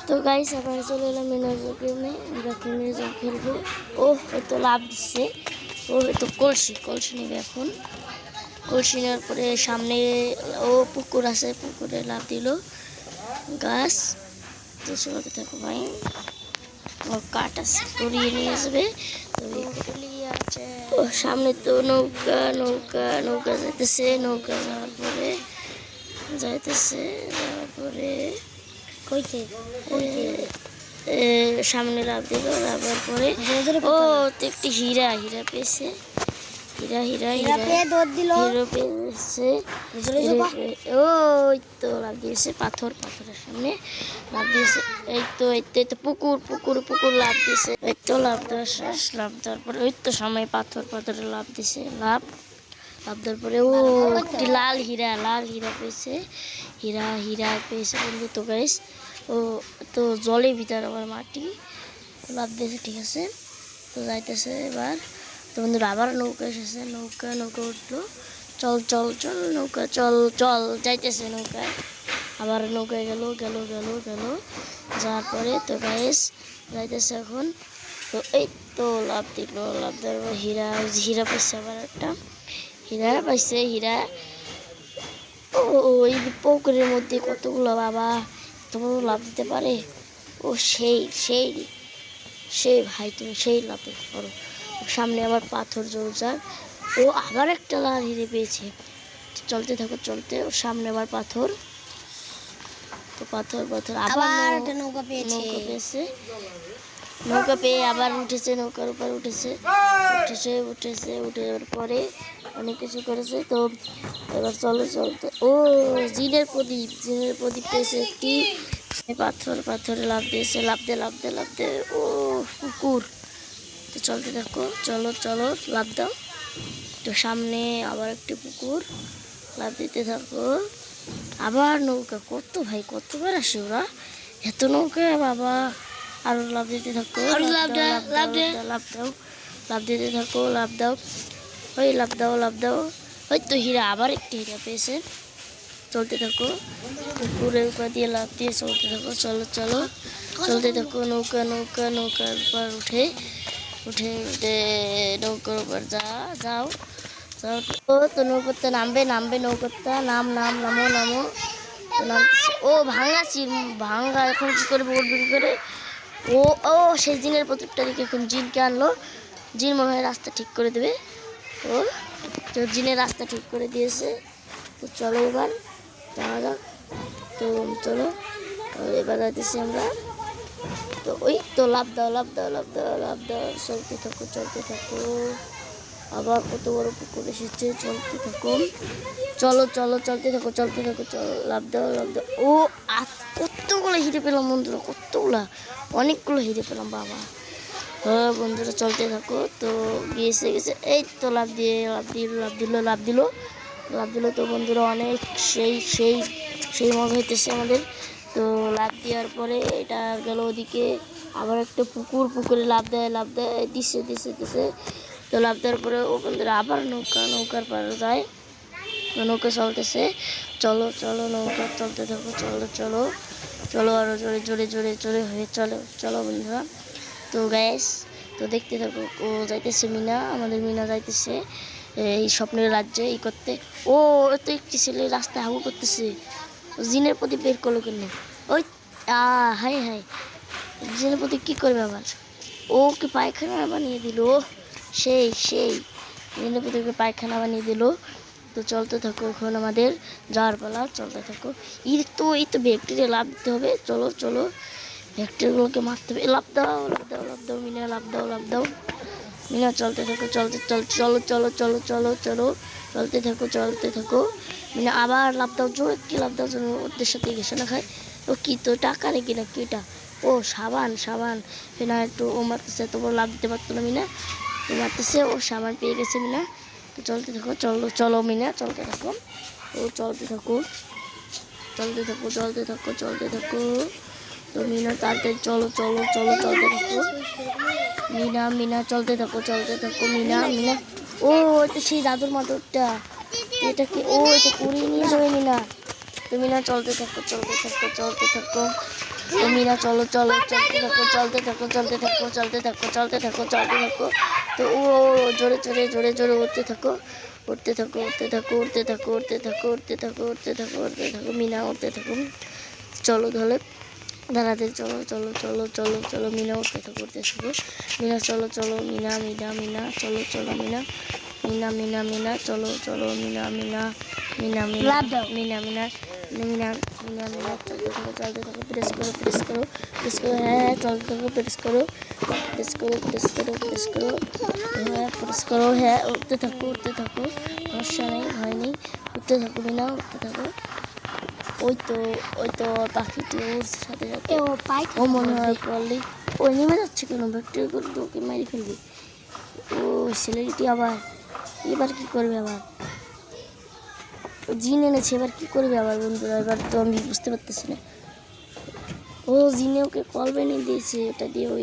তো গাইস আবার চলে এলাম মিনার গেমে। আমরা মিনার খেলবো। ও তো লাভ দিচ্ছে। ও তো কলসি নেবে এখন। কলসি নেওয়ার পরে সামনে ও পুকুর আছে, পুকুরে লাভ দিল গাছ। তো চলতে থাকো ভাই। ও কাঠ আছে, করিয়ে নিয়ে যাবে। ও সামনে তো নৌকা যাইতেছে। নৌকা যাওয়ার পরে সামনে লাভ দিল। লাভার পরে ও তো একটি হীরা পেয়েছে। হিরো পেয়েছে। ওই তো লাভ দিয়েছে পাথরের সামনে লাভ দিয়েছে। এই তো পুকুর লাভ দিয়েছে। এই তো লাভ দেওয়া শেষ। লাভ দেওয়ার পরে ওই তো সামনে পাথরে লাভ দিছে। লাভ দেওয়ার পরে ও একটি লাল হীরা পেয়েছে। হীরা পেয়েছে বন্ধু। তো গাইস ও তো জলের ভিতর আবার মাটি লাভ দিয়েছে। ঠিক আছে, তো যাইতেছে এবার। তো বন্ধুরা আবার নৌকা এসেছে। নৌকা উঠলো। চল নৌকা চল যাইতেছে নৌকায়। আবার নৌকায় গেল যাওয়ার পরে তো গাইস যাইতেছে এখন। তো এই তো লাভ দেওয়ার পর হীরা পাইছে। আবার একটা হীরা ওই পুকুরের মধ্যে কতগুলো বাবা তোমার লাভ দিতে পারে। ও সেই ভাই, তুমি সেই লাভ দিতে পারো। সামনে আবার পাথর জোরজার। ও আবার একটা লাল হিরে পেয়েছে। চলতে ওর সামনে আবার পাথর। তো পাথর আবার নৌকা পেয়েছে। নৌকা পেয়ে আবার উঠেছে, নৌকার উপর উঠেছে উঠে পরে অনেক কিছু করেছে। তো এবার চলতে ও জিনের প্রদীপ পেয়েছে একটি। পাথরে লাভ দিয়েছে। লাভ দে ও পুকুর। তো চলতে থাকো, চলো লাভ দাও। তো সামনে আবার একটি পুকুর, লাভ দিতে থাকো। আবার নৌকা কতবার আসে ওরা, এত নৌকা বাবা। আরো লাভ দিতে থাকো, লাভ দিতে থাকো। লাভ দাও। ওই তো আবার একটি হীরা পেয়েছে। চলতে থাকো, পুকুরের উপর দিয়ে লাভ দিয়ে চলতে থাকো। চলতে থাকো। নৌকার উপর উঠে নৌকার উপর যাও। তো নৌকাতে নামবে নৌকাতে নামো। ও ভাঙা এখন কি করবে উঠবে করে। ও সেই জিনের প্রতীকটা দিকে এখন জিনকে আনলো। জিন মনে হয় রাস্তা ঠিক করে দেবে। ও তো জিনের রাস্তা ঠিক করে দিয়েছে। তো চলো এবার যাওয়া যাক। তো চলো এবার যাইতেছি আমরা। তো ওই তো লাভ দাও। চলতে থাকো। আবার কত বড় পুকুর এসেছে। চলতে থাকো। চলো চলতে থাকো। লাভ দাও। ও কতগুলো হিরে পেলাম বন্ধুরা, অনেকগুলো হিরে পেলাম বাবা। হ্যাঁ বন্ধুরা চলতে থাকো। তো গেছে এই তো লাভ দিল। তো বন্ধুরা অনেক সেই মজা হইতেছে আমাদের। তো লাভ দেওয়ার পরে এটা গেল ওদিকে। আবার একটা পুকুরে লাভ দেয় দিছে। তো লাভ দেওয়ার পরে ও বন্ধুরা আবার নৌকার পাড়ে যায়। নৌকা চলতেছে। চলো নৌকা চলতে থাকো। চলো আরো জোরে হয়ে চলো বন্ধুরা। তো গ্যাস তো দেখতে থাকো। ও যাইতেছে আমাদের মিনা যাইতেছে এই স্বপ্নের রাজ্যে করতে। ও তো একটি ছেলে রাস্তায় হাগু করতেছে। জিনের প্রতি বের করলো কেন? ওই হাই জিনের প্রতি কি করবে আবার? ওকে পায়খানা বানিয়ে দিল। সেই জিনের প্রতি পায়খানা বানিয়ে দিল। তো চলতে থাকো, এখন আমাদের যাওয়ার পালা। চলতে থাকো। এই তো ব্যাকটেরিয়া লাভ দিতে হবে। চলো ব্যাকটেরিয়াগুলোকে মারতে হবে। লাভ দাও মিনা। লাভ দাও মিনা। চলতে থাকো। চলতে থাকো মিনা। আবার লাভ দাও, জোরে কি লাভ দাও, ওদের সাথে গেছে না খায়। ও কি তো টাকা নাকি না কি এটা? ও সাবান মিনা। একটু ও মারতেছে, এত বড় লাভ দিতে পারতো না মিনা। ও মারতেছে, ও সাবান পেয়ে গেছে মিনা। তো চলতে থাকো। চলো মিনা চলতে থাকো। ও চলতে থাকো। তো মিনা তাড়াতাড়ি চলো চলতে থাকো মিনা। চলতে থাকো মিনা। ও এটা সেই দাদুর মাদুরটা। এটাকে এটা কুড়িয়ে নিয়ে যাবে মিনা। তো মিনা চলতে থাকো। তো মিনা চলো চলো চলতে থাকো চলতে থাকো চলতে থাকো চলতে থাকো চলতে থাকো। তো ও জোরে জোরে জোরে জোরে উঠতে থাকো উঠতে থাকো উঠতে থাকো উঠতে থাকো উঠতে থাকো উঠতে থাকো উঠতে থাকো উঠতে থাকো মিনা উঠতে থাকো। চলো তাহলে দাঁড়াতে চলো চলো চলো চলো চলো মিনা উঠতে থাকো উঠতে থাকো। মিনা চলো চলো মিনা মিনা মিনা চলো চলো মিনা মিনা মিনা মিনা চলো চলো মিনা মিনা মিনা মিনা মিনা মিনা মিনা মিনা মিনা চলতে থাকো প্রেস করো প্রেস করো প্রেস করো হ্যাঁ চলতে থাকো প্রেস করো প্রেস করো প্রেস করো প্রেস করো হ্যাঁ প্রেস করো হ্যাঁ উঠতে থাকো সমস্যা নেই ভয় নেই উঠতে থাকো মিনা উঠতে থাকো। ওই তো পাখিটি উড়ছে সাথে সাথে ও মনে হয় পড়লেই ওই নেমে যাচ্ছে কেন ব্যাকটেরিয়া করে তো ওকে মেরে ফেলবে। ও ছেলেটি এবার কি করবে আবার জিন এনেছে এবার কি করবে আবার বন্ধুরা এবার তো আমি বুঝতে পারতেছি না। ও জিনে ওকে কল বেনে দিয়েছে ওটা দিয়ে ওই